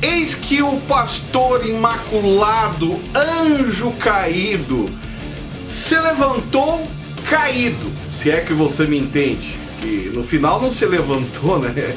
Eis que o pastor imaculado, anjo caído, se levantou caído, se é que você me entende, que no final não se levantou, né?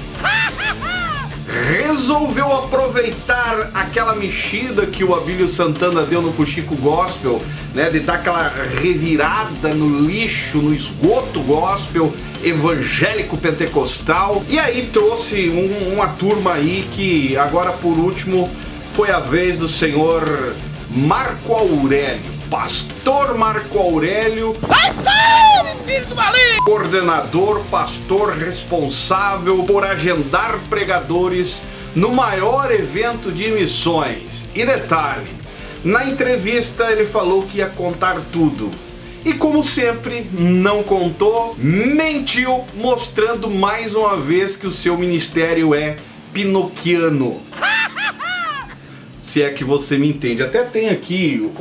Resolveu aproveitar aquela mexida que o Abílio Santana deu no Fuxico Gospel, né, de dar aquela revirada no lixo, no esgoto gospel evangélico pentecostal, e aí trouxe uma turma aí que agora por último foi a vez do senhor Marco Aurélio, pastor Marco Aurélio, espírito maligno, coordenador, pastor responsável por agendar pregadores no maior evento de missões. E detalhe, na entrevista ele falou que ia contar tudo. E como sempre, não contou, mentiu, mostrando mais uma vez que o seu ministério é pinoquiano. Se é que você me entende. Até tem aqui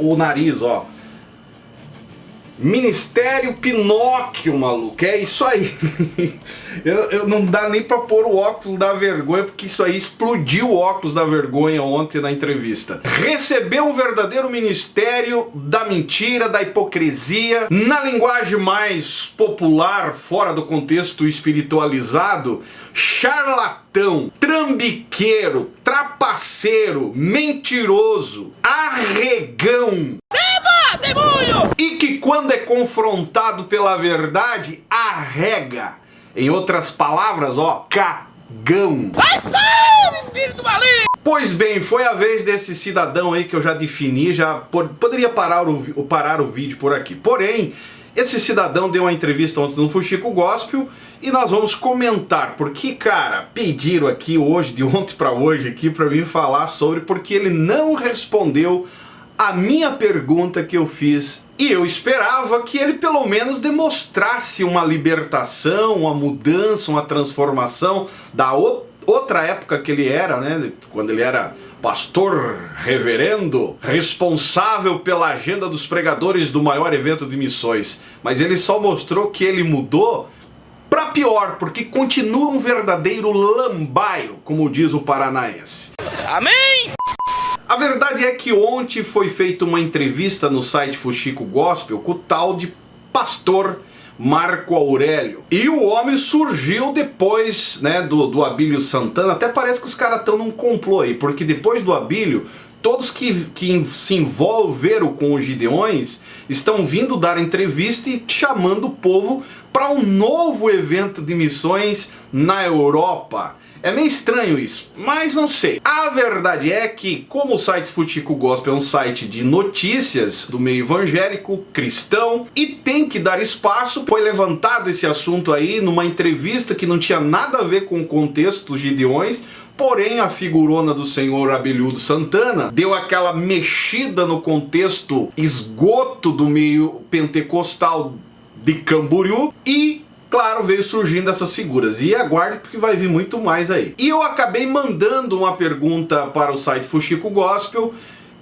o nariz, ó. Ministério Pinóquio, maluco, é isso aí. eu não dá nem pra pôr o óculos da vergonha, porque isso aí explodiu o óculos da vergonha ontem na entrevista. Recebeu um verdadeiro ministério da mentira, da hipocrisia, na linguagem mais popular, fora do contexto espiritualizado, charlatão, trambiqueiro, trapaceiro, mentiroso, arregão. Demônio! E que quando é confrontado pela verdade, arrega. Em outras palavras, ó, cagão. Ação, espírito maligno! Pois bem, foi a vez desse cidadão aí que eu já defini, poderia parar o vídeo por aqui. Porém, esse cidadão deu uma entrevista ontem no Fuxico Gospel e nós vamos comentar, porque, cara, pediram aqui hoje, de ontem pra hoje, aqui pra mim falar sobre, porque ele não respondeu a minha pergunta que eu fiz, e eu esperava que ele pelo menos demonstrasse uma libertação, uma mudança, uma transformação da outra época que ele era, né? Quando ele era pastor reverendo, responsável pela agenda dos pregadores do maior evento de missões. Mas ele só mostrou que ele mudou para pior, porque continua um verdadeiro lambaio, como diz o paranaense. Amém! A verdade é que ontem foi feita uma entrevista no site Fuxico Gospel com o tal de pastor Marco Aurélio. E o homem surgiu depois, né, do Abílio Santana. Até parece que os caras estão num complô aí, porque depois do Abílio, todos que se envolveram com os Gideões estão vindo dar entrevista e chamando o povo para um novo evento de missões na Europa. É meio estranho isso, mas não sei. A verdade é que, como o site Fuxico Gospel é um site de notícias do meio evangélico, cristão, e tem que dar espaço, foi levantado esse assunto aí numa entrevista que não tinha nada a ver com o contexto dos Gideões, porém a figurona do senhor Abílio Santana deu aquela mexida no contexto esgoto do meio pentecostal de Camboriú e, claro, veio surgindo essas figuras. E aguarde porque vai vir muito mais aí. E eu acabei mandando uma pergunta para o site Fuxico Gospel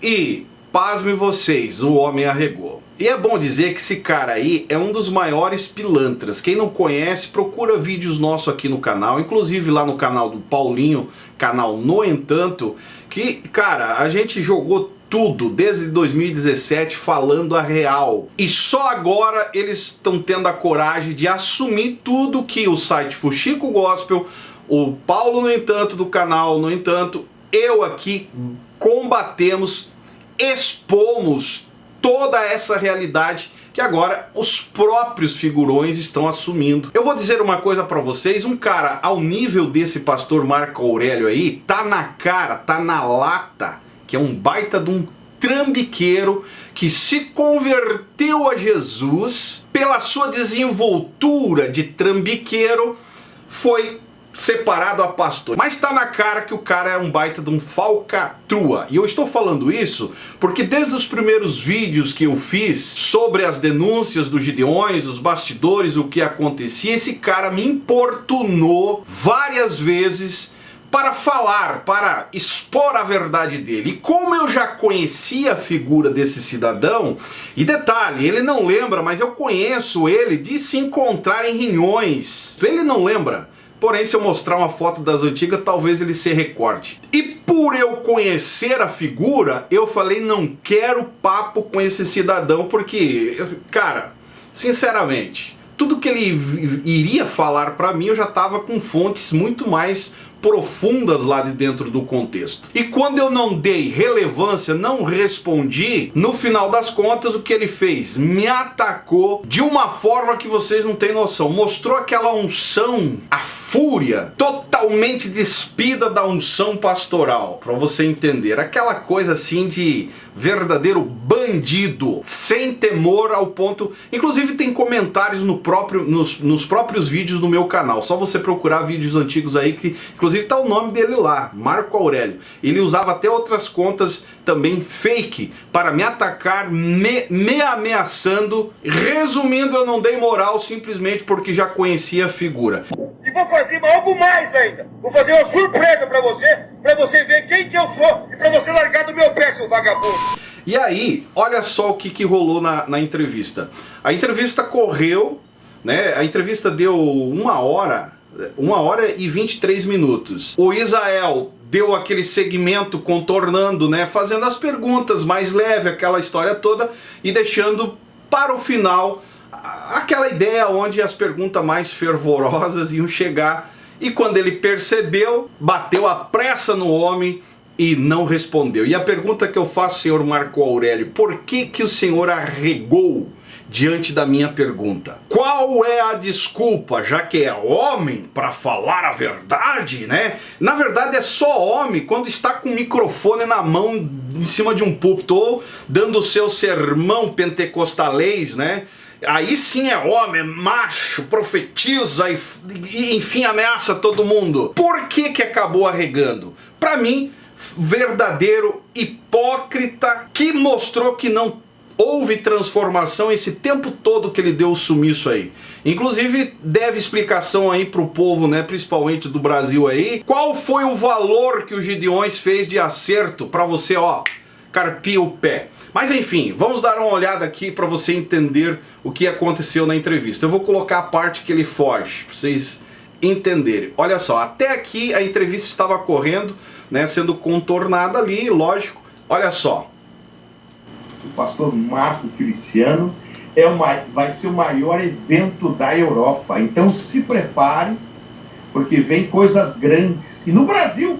e, pasmem vocês, o homem arregou. E é bom dizer que esse cara aí é um dos maiores pilantras. Quem não conhece, procura vídeos nossos aqui no canal, inclusive lá no canal do Paulinho, canal No Entanto, que, cara, a gente jogou tudo desde 2017 falando a real. E só agora eles estão tendo a coragem de assumir tudo que o site Fuxico Gospel, o Paulo No Entanto do canal No Entanto, eu aqui combatemos, expomos toda essa realidade que agora os próprios figurões estão assumindo. Eu vou dizer uma coisa pra vocês, um cara ao nível desse pastor Marco Aurélio aí, tá na cara, tá na lata, que é um baita de um trambiqueiro que se converteu a Jesus, pela sua desenvoltura de trambiqueiro, foi separado a pastor. Mas tá na cara que o cara é um baita de um falcatrua. E eu estou falando isso porque desde os primeiros vídeos que eu fiz sobre as denúncias dos Gideões, os bastidores, o que acontecia, esse cara me importunou várias vezes para falar, para expor a verdade dele. E como eu já conhecia a figura desse cidadão, e detalhe, ele não lembra, mas eu conheço ele de se encontrar em reuniões. Ele não lembra, Porém, se eu mostrar uma foto das antigas, talvez ele se recorde. E por eu conhecer a figura, eu falei, não quero papo com esse cidadão, porque, cara, sinceramente, tudo que ele iria falar pra mim, eu já tava com fontes muito mais profundas lá de dentro do contexto. E quando eu não dei relevância, não respondi, no final das contas o que ele fez? Me atacou de uma forma que vocês não têm noção. Mostrou aquela unção, a fúria, totalmente despida da unção pastoral, para você entender. Aquela coisa assim de verdadeiro bandido, sem temor ao ponto... Inclusive tem comentários nos próprios vídeos do meu canal. Só você procurar vídeos antigos aí que... Inclusive tá o nome dele lá, Marco Aurélio. Ele usava até outras contas também fake para me atacar, me ameaçando. Resumindo, eu não dei moral simplesmente porque já conhecia a figura. E vou fazer algo mais ainda. Vou fazer uma surpresa para você ver quem que eu sou e para você largar do meu pé, seu vagabundo. E aí, olha só o que rolou na entrevista. A entrevista correu, né? A entrevista deu 1 hora e 23 minutos. O Israel deu aquele segmento contornando, né, fazendo as perguntas mais leve, aquela história toda, e deixando para o final aquela ideia onde as perguntas mais fervorosas iam chegar. E quando ele percebeu, bateu a pressa no homem e não respondeu. E a pergunta que eu faço, senhor Marco Aurélio, por que o senhor arregou diante da minha pergunta? Qual é a desculpa, já que é homem, para falar a verdade, né? Na verdade é só homem quando está com o microfone na mão em cima de um púlpito ou dando o seu sermão pentecostalês, né? Aí sim é homem, é macho, profetiza e enfim ameaça todo mundo. Por que acabou arregando? Para mim, verdadeiro hipócrita que mostrou que não houve transformação esse tempo todo que ele deu o sumiço aí. Inclusive deve explicação aí pro povo, né, principalmente do Brasil aí. Qual foi o valor que o Gideões fez de acerto para você, ó, carpir o pé? Mas enfim, vamos dar uma olhada aqui para você entender o que aconteceu na entrevista. Eu vou colocar a parte que ele foge, para vocês entenderem. Olha só, até aqui a entrevista estava correndo, né, sendo contornada ali, lógico. Olha só. O pastor Marco Feliciano vai ser o maior evento da Europa. Então se prepare, porque vem coisas grandes. E no Brasil,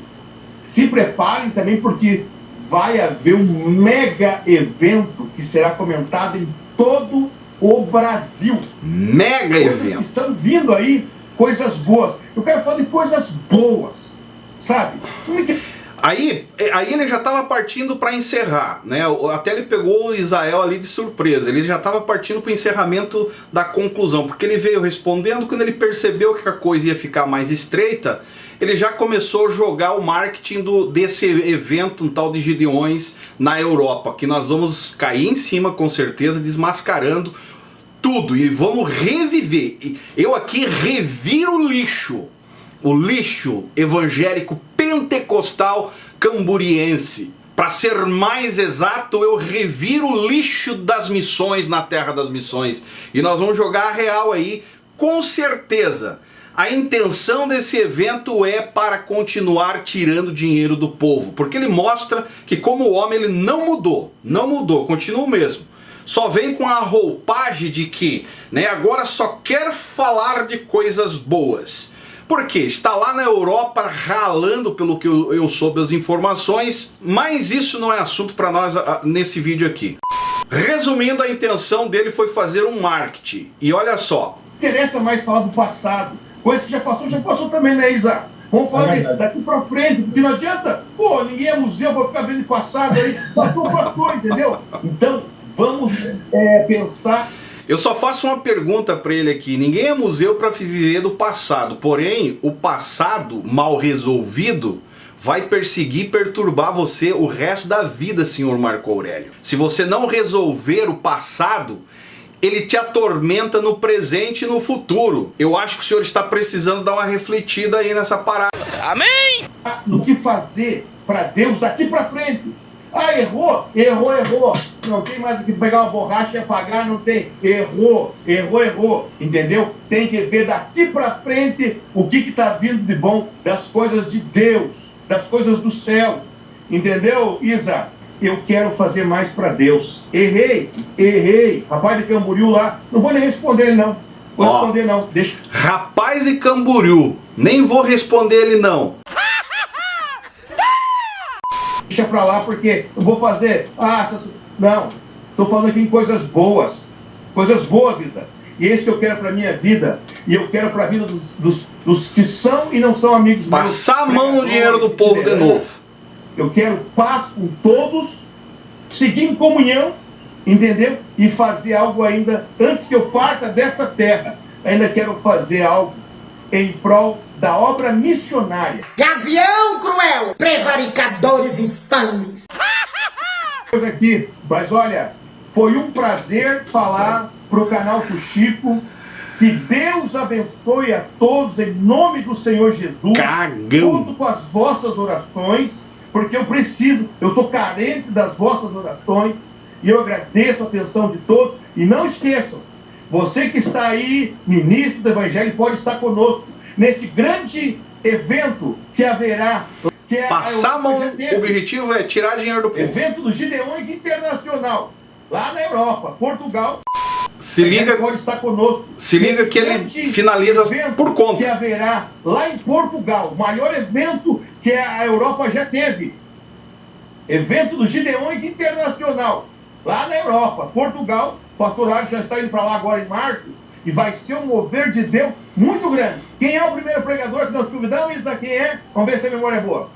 se preparem também, porque vai haver um mega evento que será comentado em todo o Brasil. Mega evento. Estão vindo aí coisas boas. Eu quero falar de coisas boas, sabe? Aí ele já estava partindo para encerrar, né? Até ele pegou o Israel ali de surpresa. Ele já estava partindo para o encerramento da conclusão, porque ele veio respondendo. Quando ele percebeu que a coisa ia ficar mais estreita, ele já começou a jogar o marketing desse evento, um tal de Gideões, na Europa, que nós vamos cair em cima com certeza, desmascarando tudo e vamos reviver. Eu aqui reviro o lixo evangélico pentecostal camburiense. Para ser mais exato, eu reviro o lixo das missões na terra das missões. E nós vamos jogar a real aí, com certeza. A intenção desse evento é para continuar tirando dinheiro do povo, porque ele mostra que como homem ele não mudou, continua o mesmo. Só vem com a roupagem de que, né, agora só quer falar de coisas boas. Porque está lá na Europa ralando, pelo que eu soube as informações, mas isso não é assunto para nós nesse vídeo aqui. Resumindo, a intenção dele foi fazer um marketing. E olha só. Interessa mais falar do passado. Coisa que já passou também, né, Isa? Vamos falar daqui pra frente, porque não adianta. Pô, ninguém é museu pra ficar vendo o passado aí. Passou, entendeu? Então, vamos pensar. Eu só faço uma pergunta para ele aqui. Ninguém é museu para viver do passado. Porém, o passado mal resolvido vai perseguir e perturbar você o resto da vida, senhor Marco Aurélio. Se você não resolver o passado, ele te atormenta no presente e no futuro. Eu acho que o senhor está precisando dar uma refletida aí nessa parada. Amém! No que fazer para Deus daqui para frente. Ah, errou. Não tem mais do que pegar uma borracha e apagar, não tem. Errou. Entendeu? Tem que ver daqui pra frente o que tá vindo de bom das coisas de Deus, das coisas dos céus. Entendeu, Isa? Eu quero fazer mais para Deus. Errei. Rapaz de Camboriú lá, não vou nem responder ele não. Vou responder não. Deixa. Rapaz de Camboriú, nem vou responder ele não. Deixa pra lá porque eu vou fazer. Não. Tô falando aqui em coisas boas. Coisas boas, Isa. E esse que eu quero pra minha vida. E eu quero pra vida dos que são e não são amigos meus. Passar a mão no dinheiro do povo de novo. Eu quero paz com todos, seguir em comunhão, entendeu? E fazer algo ainda, antes que eu parta dessa terra, ainda quero fazer algo em prol da obra missionária. Gavião cruel, prevaricadores infames. Coisa aqui, mas olha, foi um prazer falar pro canal Fuxico. Que Deus abençoe a todos em nome do Senhor Jesus. Cagão. Conto com as vossas orações. Porque eu sou carente das vossas orações, e eu agradeço a atenção de todos, e não esqueçam, você que está aí, ministro do Evangelho, pode estar conosco, neste grande evento que haverá, que é Passar a mão, o objetivo é tirar dinheiro do povo. Evento dos Gideões Internacional, lá na Europa, Portugal. Se liga, pode estar conosco. Se liga que ele finaliza por conta. Que haverá lá em Portugal, o maior evento que a Europa já teve. Evento dos Gideões Internacional, lá na Europa, Portugal. O pastor Alisson já está indo para lá agora em março. E vai ser um mover de Deus muito grande. Quem é o primeiro pregador que nós convidamos? Isso aqui é? Vamos ver se a memória é boa.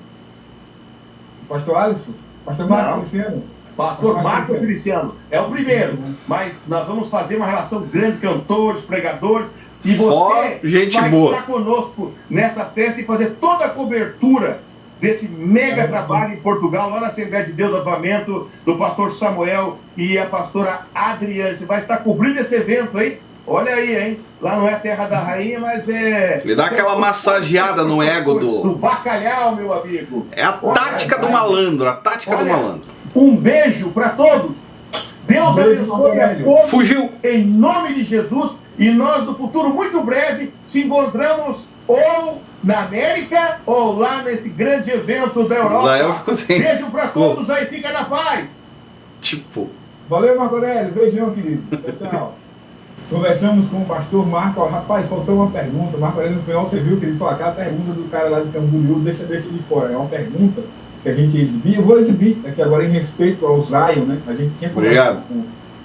Pastor Alisson? Pastor Marco Feliciano? Pastor Marco Feliciano é o primeiro, mas nós vamos fazer uma relação grande, cantores, pregadores, e você vai estar conosco nessa festa e fazer toda a cobertura desse mega trabalho em Portugal, lá na Assembleia de Deus Avivamento, do pastor Samuel e a pastora Adriane. Você vai estar cobrindo esse evento, hein? Olha aí, hein? Lá não é a terra da rainha, mas é... Ele dá aquela massageada no ego do bacalhau, meu amigo. É a tática do malandro, a tática do malandro. Um beijo para todos. Deus abençoe a todos. Fugiu. Em nome de Jesus. E nós, no futuro muito breve, se encontramos ou na América ou lá nesse grande evento da Europa. Beijo para todos aí. Fica na paz. Tipo. Valeu, Marco Aurélio. Beijão, querido. Tchau. Conversamos com o pastor Marco. Rapaz, faltou uma pergunta. Marco Aurélio, no final, você viu que ele falou aquela pergunta do cara lá de Camboriú. Deixa de fora. É uma pergunta que a gente exibir, eu vou exibir aqui agora em respeito ao Zion, né? A gente tinha conversado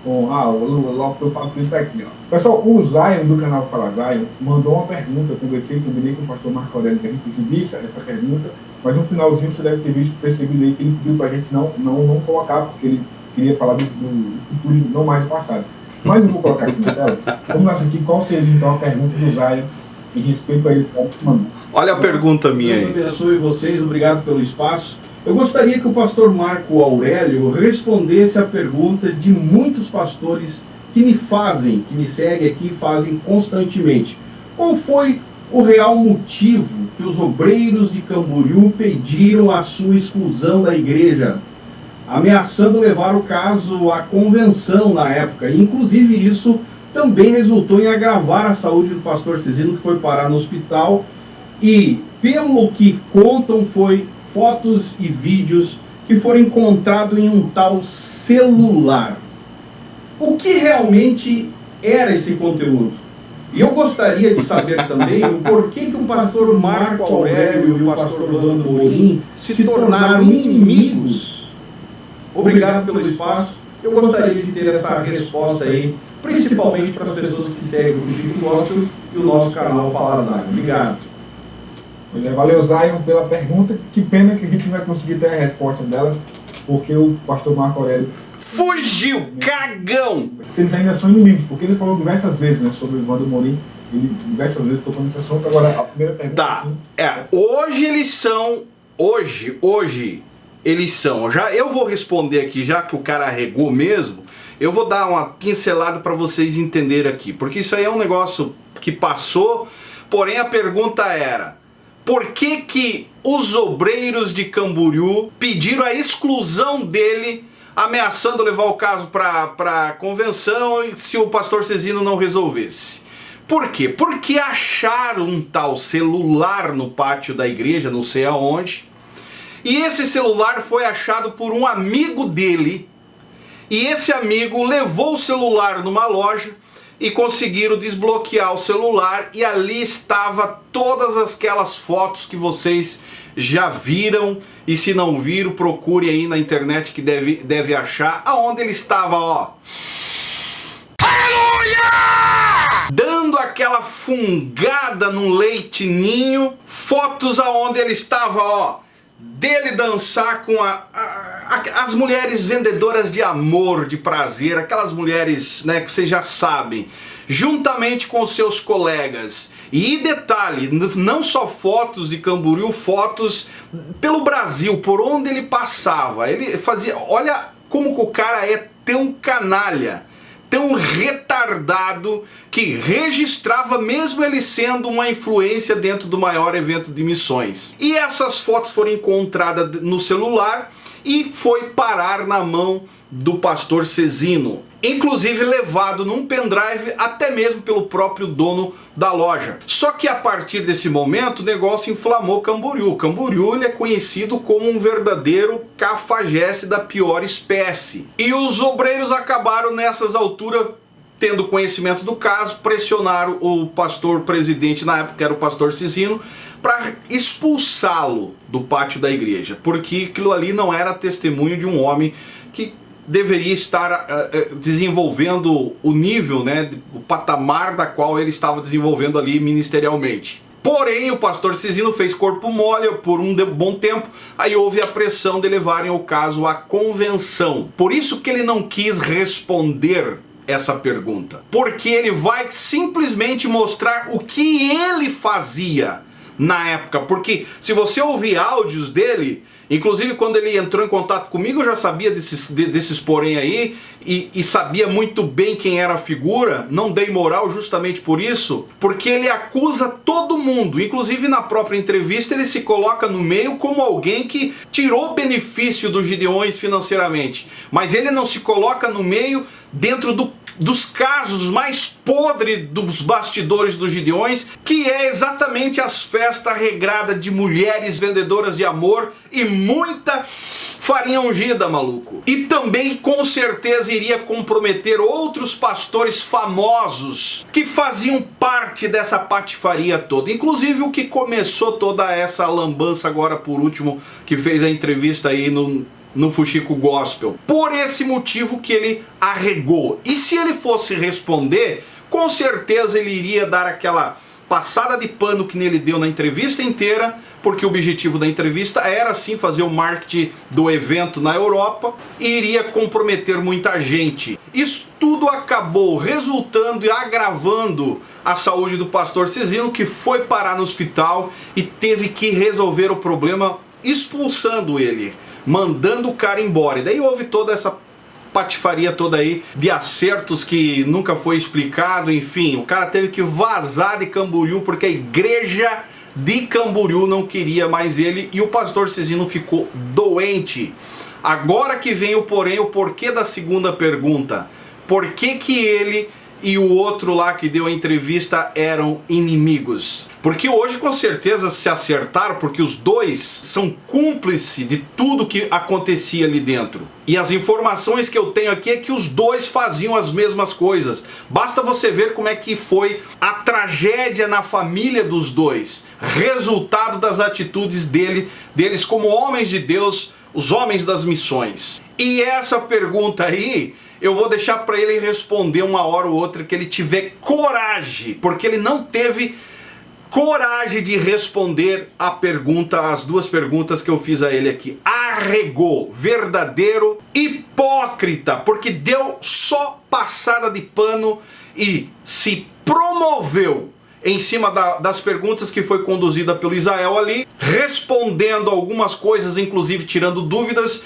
com o Lopes, eu falo que ele está aqui, ó. Pessoal, o Zion do canal Fala Zion mandou uma pergunta, eu conversei, combinei com o pastor Marco Aurélio que a gente exibisse essa pergunta, mas no finalzinho você deve ter percebido aí que ele pediu para a gente não colocar, porque ele queria falar do futuro, não mais do passado. Mas eu vou colocar aqui na tela. Vamos lá aqui, qual seria então a pergunta do Zion em respeito a ele que mandou. Olha a pergunta minha aí. Deus abençoe vocês, obrigado pelo espaço. Eu gostaria que o pastor Marco Aurélio respondesse a pergunta de muitos pastores que me seguem aqui e fazem constantemente. Qual foi o real motivo que os obreiros de Camboriú pediram a sua exclusão da igreja, ameaçando levar o caso à convenção na época? E, inclusive, isso também resultou em agravar a saúde do pastor Cezino, que foi parar no hospital e, pelo que contam, foi fotos e vídeos que foram encontrados em um tal celular. O que realmente era esse conteúdo? E eu gostaria de saber também o porquê que o pastor Marco Aurélio e o pastor Wando Morim se tornaram inimigos. Obrigado pelo espaço. Eu gostaria de ter essa resposta aí, principalmente para as pessoas que seguem o Chico Gospel e o nosso canal Fala Zion. Obrigado. Valeu, Zion, pela pergunta. Que pena que a gente não vai conseguir ter a resposta dela, porque o pastor Marco Aurélio fugiu, cagão! Eles ainda são inimigos, porque ele falou diversas vezes, né, sobre o Wando Morim. Ele diversas vezes tocou nesse assunto. Agora, a primeira pergunta... Tá, hoje eles são... Hoje eles são... Eu vou responder aqui, já que o cara arregou mesmo, eu vou dar uma pincelada para vocês entenderem aqui, porque isso aí é um negócio que passou, porém a pergunta era... por que que os obreiros de Camboriú pediram a exclusão dele, ameaçando levar o caso para a convenção se o pastor Cezino não resolvesse. Por quê? Porque acharam um tal celular no pátio da igreja, não sei aonde, e esse celular foi achado por um amigo dele, e esse amigo levou o celular numa loja e conseguiram desbloquear o celular, e ali estava todas aquelas fotos que vocês já viram, e se não viram, procure aí na internet que deve achar, aonde ele estava, ó, aleluia! Dando aquela fungada no leite ninho, fotos aonde ele estava, ó, dele dançar com as mulheres vendedoras de amor, de prazer, aquelas mulheres, né, que vocês já sabem, juntamente com os seus colegas. E detalhe, não só fotos de Camboriú, fotos pelo Brasil, por onde ele passava. Ele fazia, olha como o cara é tão canalha, tão retardado, que registrava mesmo ele sendo uma influência dentro do maior evento de missões. E essas fotos foram encontradas no celular e foi parar na mão do pastor Cezino, inclusive levado num pendrive até mesmo pelo próprio dono da loja. Só que a partir desse momento o negócio inflamou Camboriú. Camboriú ele é conhecido como um verdadeiro cafajeste da pior espécie. E os obreiros acabaram nessas alturas, tendo conhecimento do caso, pressionaram o pastor presidente na época, que era o pastor Cezino, para expulsá-lo do pátio da igreja, porque aquilo ali não era testemunho de um homem que deveria estar desenvolvendo o nível, né, o patamar da qual ele estava desenvolvendo ali ministerialmente. Porém, o pastor Cezino fez corpo mole por um bom tempo, aí houve a pressão de levarem o caso à convenção. Por isso que ele não quis responder essa pergunta, porque ele vai simplesmente mostrar o que ele fazia na época, porque se você ouvir áudios dele, inclusive quando ele entrou em contato comigo, eu já sabia desses porém aí, e sabia muito bem quem era a figura, não dei moral justamente por isso, porque ele acusa todo mundo, inclusive na própria entrevista ele se coloca no meio como alguém que tirou benefício dos Gideões financeiramente, mas ele não se coloca no meio dentro dos casos mais podres dos bastidores dos Gideões, que é exatamente as festas regradas de mulheres vendedoras de amor e muita farinha ungida, maluco. E também com certeza iria comprometer outros pastores famosos que faziam parte dessa patifaria toda, inclusive o que começou toda essa lambança agora por último, que fez a entrevista aí no Fuxico Gospel. Por esse motivo que ele arregou. E se ele fosse responder, com certeza ele iria dar aquela passada de pano que ele deu na entrevista inteira, porque o objetivo da entrevista era sim fazer o marketing do evento na Europa e iria comprometer muita gente. Isso tudo acabou resultando e agravando a saúde do pastor Cezino, que foi parar no hospital e teve que resolver o problema expulsando ele, mandando o cara embora. E daí houve toda essa patifaria toda aí de acertos que nunca foi explicado, enfim, o cara teve que vazar de Camboriú porque a igreja de Camboriú não queria mais ele e o pastor Cezino ficou doente. Agora que vem o porém, o porquê da segunda pergunta. Por que que ele e o outro lá que deu a entrevista eram inimigos? Porque hoje com certeza se acertaram, porque os dois são cúmplices de tudo que acontecia ali dentro. E as informações que eu tenho aqui é que os dois faziam as mesmas coisas. Basta você ver como é que foi a tragédia na família dos dois. Resultado das atitudes deles como homens de Deus, os homens das missões. E essa pergunta aí eu vou deixar para ele responder uma hora ou outra que ele tiver coragem, porque ele não teve coragem de responder a pergunta, as duas perguntas que eu fiz a ele aqui. Arregou, verdadeiro hipócrita, porque deu só passada de pano e se promoveu em cima das perguntas que foi conduzida pelo Israel ali, respondendo algumas coisas, inclusive tirando dúvidas,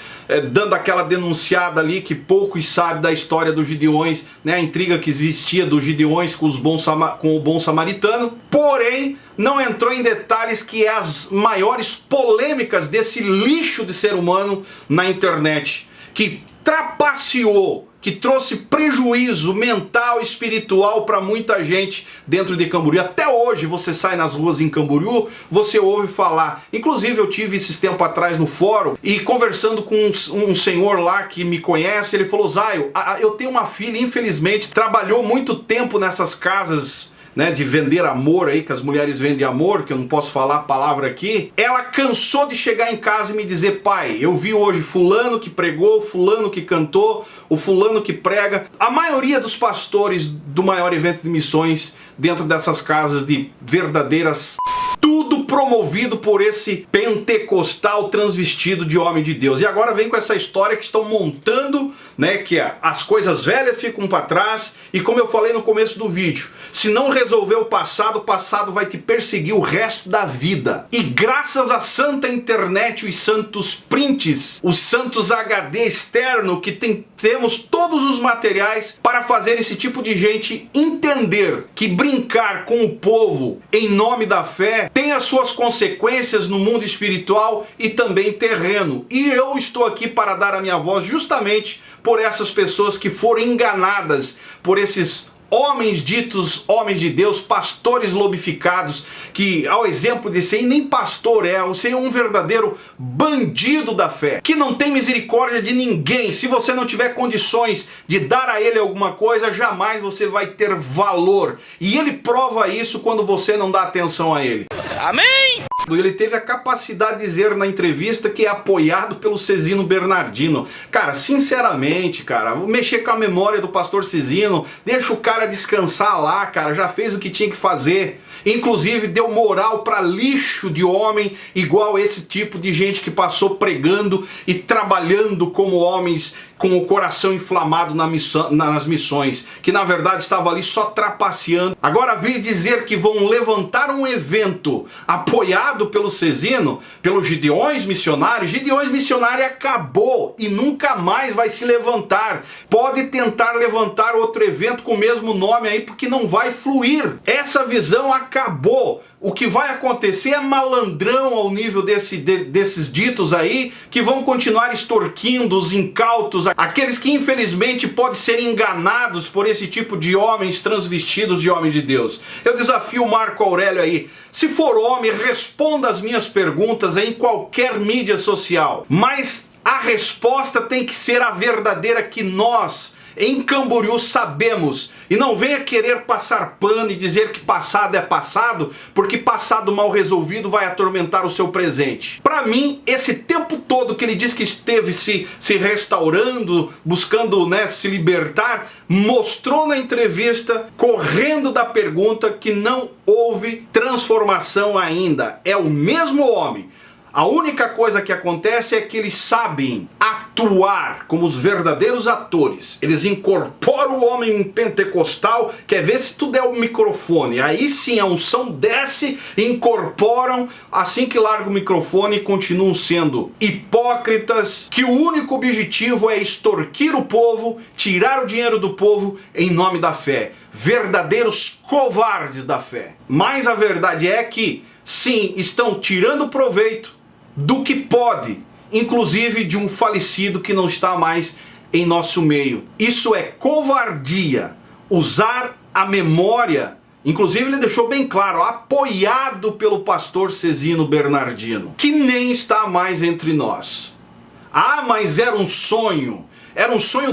dando aquela denunciada ali que poucos sabem da história dos Gideões, né, a intriga que existia dos Gideões com o bom samaritano, porém não entrou em detalhes que é as maiores polêmicas desse lixo de ser humano na internet, que trapaceou, que trouxe prejuízo mental e espiritual para muita gente dentro de Camboriú. Até hoje você sai nas ruas em Camboriú, você ouve falar. Inclusive eu tive esses tempos atrás no fórum e conversando com um senhor lá que me conhece, ele falou: Zaio, eu tenho uma filha, infelizmente, trabalhou muito tempo nessas casas, né, de vender amor aí, que as mulheres vendem amor, que eu não posso falar a palavra aqui. Ela cansou de chegar em casa e me dizer: pai, eu vi hoje fulano que pregou, fulano que cantou, o fulano que prega. A maioria dos pastores do maior evento de missões dentro dessas casas de verdadeiras... Tudo promovido por esse pentecostal transvestido de homem de Deus. E agora vem com essa história que estão montando, né, que as coisas velhas ficam para trás. E como eu falei no começo do vídeo, se não resolver o passado vai te perseguir o resto da vida. E graças à santa internet, os santos prints, os santos HD externo, que temos todos os materiais para fazer esse tipo de gente entender que brincar com o povo em nome da fé tem as suas consequências no mundo espiritual e também terreno. E eu estou aqui para dar a minha voz justamente por essas pessoas que foram enganadas por esses homens ditos homens de Deus, pastores lobificados, que ao exemplo de ser nem pastor você é um verdadeiro bandido da fé, que não tem misericórdia de ninguém. Se você não tiver condições de dar a ele alguma coisa, jamais você vai ter valor. E ele prova isso quando você não dá atenção a ele. Amém! Ele teve a capacidade de dizer na entrevista que é apoiado pelo Cezino Bernardino. Cara, sinceramente, cara, mexer com a memória do pastor Cezino, deixa o cara descansar lá, cara, já fez o que tinha que fazer. Inclusive deu moral para lixo de homem igual esse tipo de gente que passou pregando e trabalhando como homens com o coração inflamado nas missões, que na verdade estava ali só trapaceando. Agora vir dizer que vão levantar um evento apoiado pelo Cezino, pelos Gideões Missionários. Gideões Missionário acabou e nunca mais vai se levantar. Pode tentar levantar outro evento com o mesmo nome aí, porque não vai fluir. Essa visão acabou. O que vai acontecer é malandrão ao nível desses ditos aí, que vão continuar extorquindo os incautos, aqueles que infelizmente podem ser enganados por esse tipo de homens transvestidos de homem de Deus. Eu desafio o Marco Aurélio aí, se for homem, responda as minhas perguntas em qualquer mídia social, mas a resposta tem que ser a verdadeira que nós em Camboriú sabemos, e não venha querer passar pano e dizer que passado é passado, porque passado mal resolvido vai atormentar o seu presente. Para mim, esse tempo todo que ele diz que esteve se restaurando, buscando, né, se libertar, mostrou na entrevista, correndo da pergunta, que não houve transformação ainda. É o mesmo homem. A única coisa que acontece é que eles sabem atuar como os verdadeiros atores. Eles incorporam o homem pentecostal, quer ver se tudo é o microfone. Aí sim a unção desce, incorporam, assim que larga o microfone continuam sendo hipócritas, que o único objetivo é extorquir o povo, tirar o dinheiro do povo em nome da fé. Verdadeiros covardes da fé. Mas a verdade é que, sim, estão tirando proveito do que pode, inclusive de um falecido que não está mais em nosso meio. Isso é covardia, usar a memória, inclusive ele deixou bem claro, apoiado pelo pastor Cezino Bernardino, que nem está mais entre nós. Ah, mas era um sonho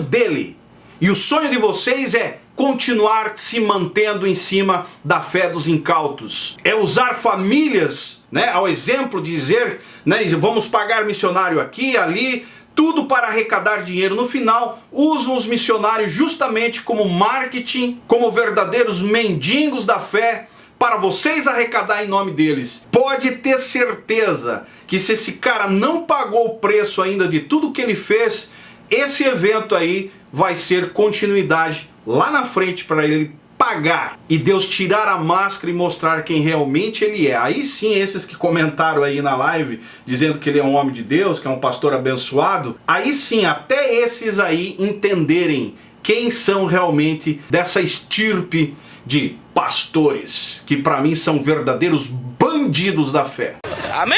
dele, e o sonho de vocês é continuar se mantendo em cima da fé dos incautos. É usar famílias, né, ao exemplo de dizer, né, vamos pagar missionário aqui, ali, tudo para arrecadar dinheiro. No final, usam os missionários justamente como marketing, como verdadeiros mendigos da fé, para vocês arrecadar em nome deles. Pode ter certeza que se esse cara não pagou o preço ainda de tudo que ele fez, esse evento aí vai ser continuidade lá na frente para ele pagar e Deus tirar a máscara e mostrar quem realmente ele é, aí sim esses que comentaram aí na live dizendo que ele é um homem de Deus, que é um pastor abençoado, aí sim até esses aí entenderem quem são realmente dessa estirpe de pastores, que para mim são verdadeiros bandidos da fé. Amém?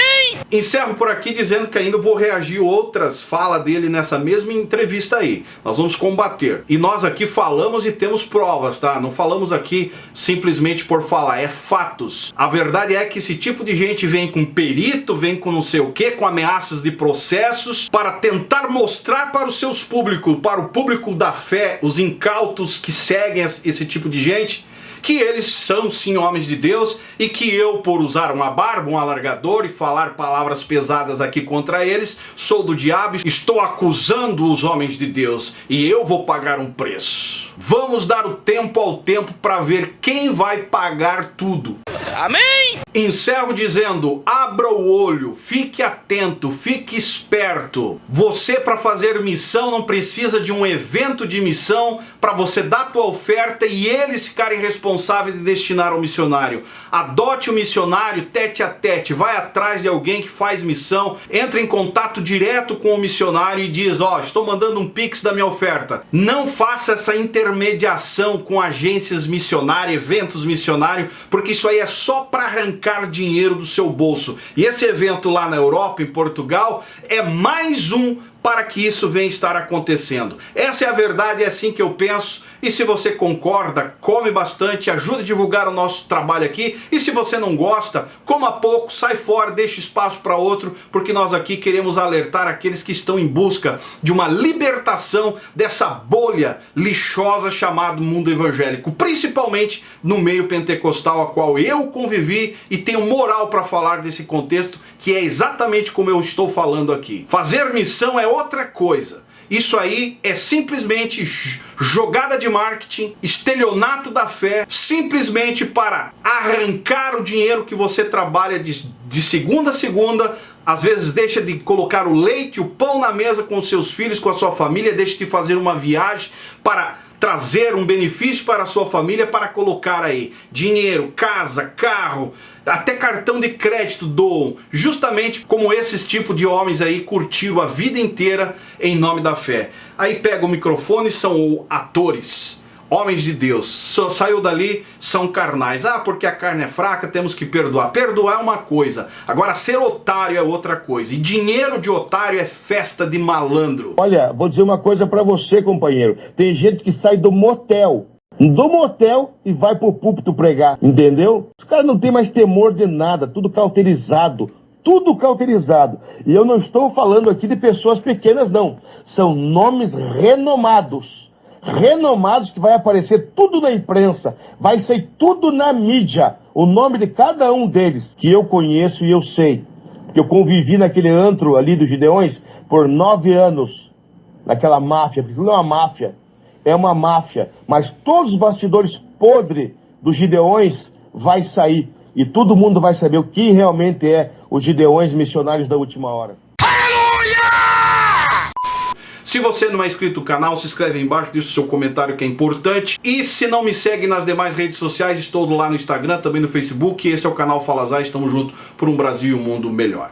Encerro por aqui dizendo que ainda vou reagir outras falas dele nessa mesma entrevista aí. Nós vamos combater. E nós aqui falamos e temos provas, tá? Não falamos aqui simplesmente por falar, é fatos. A verdade é que esse tipo de gente vem com perito, vem com não sei o que, com ameaças de processos, para tentar mostrar para os seus públicos, para o público da fé, os incautos que seguem esse tipo de gente, que eles são sim homens de Deus e que eu, por usar uma barba, um alargador e falar palavras pesadas aqui contra eles, sou do diabo, estou acusando os homens de Deus e eu vou pagar um preço. Vamos dar o tempo ao tempo para ver quem vai pagar tudo. Amém? Encerro dizendo, abra o olho, fique atento, fique esperto. Você, para fazer missão, não precisa de um evento de missão para você dar a tua oferta e eles ficarem responsáveis de destinar ao missionário. Adote o missionário tete a tete, vai atrás de alguém que faz missão, entre em contato direto com o missionário e diz, ó, estou mandando um pix da minha oferta. Não faça essa intermediação com agências missionárias, eventos missionários, porque isso aí é só para arrancar dinheiro do seu bolso. E esse evento lá na Europa, em Portugal, é mais um para que isso venha estar acontecendo. Essa é a verdade, é assim que eu penso. E se você concorda, come bastante, ajuda a divulgar o nosso trabalho aqui. E se você não gosta, coma pouco, sai fora, deixa espaço para outro, porque nós aqui queremos alertar aqueles que estão em busca de uma libertação dessa bolha lixosa chamada mundo evangélico, principalmente no meio pentecostal, a qual eu convivi e tenho moral para falar desse contexto, que é exatamente como eu estou falando aqui. Fazer missão é outra coisa. Isso aí é simplesmente jogada de marketing, estelionato da fé, simplesmente para arrancar o dinheiro que você trabalha de segunda a segunda. Às vezes deixa de colocar o leite, o pão na mesa com os seus filhos, com a sua família, deixa de fazer uma viagem para trazer um benefício para a sua família, para colocar aí dinheiro, casa, carro, até cartão de crédito doam, justamente como esses tipos de homens aí curtiram a vida inteira em nome da fé. Aí pega o microfone, são atores, homens de Deus, saiu dali, são carnais. Ah, porque a carne é fraca, temos que perdoar. Perdoar é uma coisa, agora ser otário é outra coisa. E dinheiro de otário é festa de malandro. Olha, vou dizer uma coisa pra você, companheiro. Tem gente que sai do motel e vai pro púlpito pregar, entendeu? Os caras não tem mais temor de nada, tudo cauterizado. Tudo cauterizado. E eu não estou falando aqui de pessoas pequenas, não. São nomes renomados que vai aparecer tudo na imprensa, vai sair tudo na mídia, o nome de cada um deles, que eu conheço e eu sei, porque eu convivi naquele antro ali dos Gideões por 9 anos, naquela máfia, porque não é uma máfia, é uma máfia, mas todos os bastidores podres dos Gideões vai sair, e todo mundo vai saber o que realmente é os Gideões missionários da última hora. Se você não é inscrito no canal, se inscreve aí embaixo, deixa o seu comentário que é importante. E se não me segue nas demais redes sociais, estou lá no Instagram, também no Facebook. Esse é o canal Fala Zay, estamos juntos por um Brasil e um mundo melhor.